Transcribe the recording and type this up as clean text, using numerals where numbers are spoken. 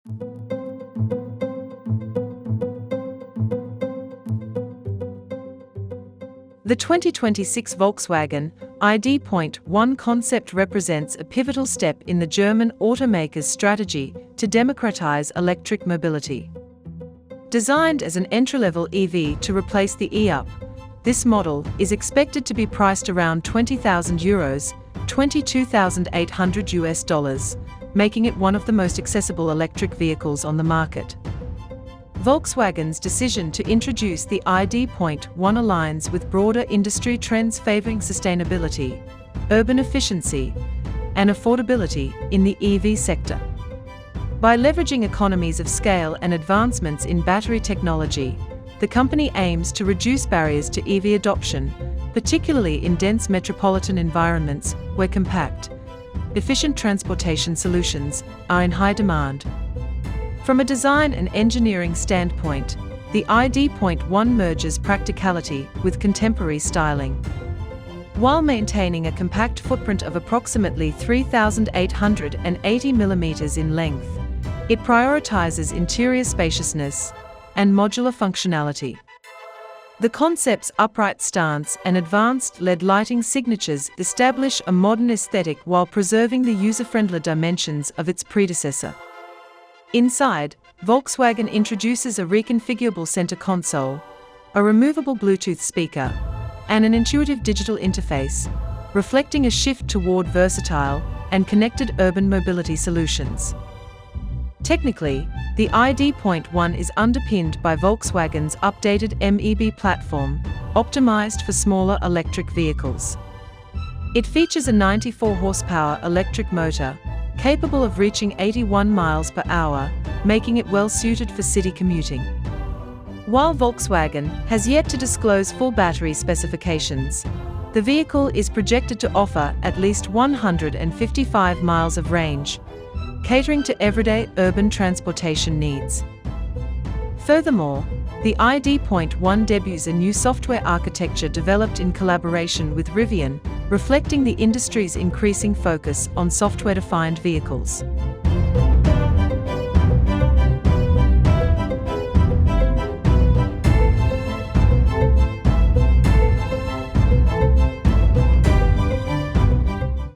The 2026 Volkswagen ID.1 Concept represents a pivotal step in the German automaker's strategy to democratize electric mobility. Designed as an entry-level EV to replace the e-up, this model is expected to be priced around €20,000, $22,800, making it one of the most accessible electric vehicles on the market. Volkswagen's decision to introduce the ID.1 aligns with broader industry trends favoring sustainability, urban efficiency, and affordability in the EV sector. By leveraging economies of scale and advancements in battery technology, the company aims to reduce barriers to EV adoption, particularly in dense metropolitan environments where compact, efficient transportation solutions are in high demand. From a design and engineering standpoint, the ID.1 merges practicality with contemporary styling. While maintaining a compact footprint of approximately 3,880 mm in length, it prioritizes interior spaciousness and modular functionality. The concept's upright stance and advanced LED lighting signatures establish a modern aesthetic while preserving the user-friendly dimensions of its predecessor. Inside, Volkswagen introduces a reconfigurable center console, a removable Bluetooth speaker, and an intuitive digital interface, reflecting a shift toward versatile and connected urban mobility solutions. Technically, the ID.1 is underpinned by Volkswagen's updated MEB platform, optimized for smaller electric vehicles. It features a 94-horsepower electric motor, capable of reaching 81 miles per hour, making it well-suited for city commuting. While Volkswagen has yet to disclose full battery specifications, the vehicle is projected to offer at least 155 miles of range, catering to everyday urban transportation needs. Furthermore, the ID.1 debuts a new software architecture developed in collaboration with Rivian, reflecting the industry's increasing focus on software-defined vehicles.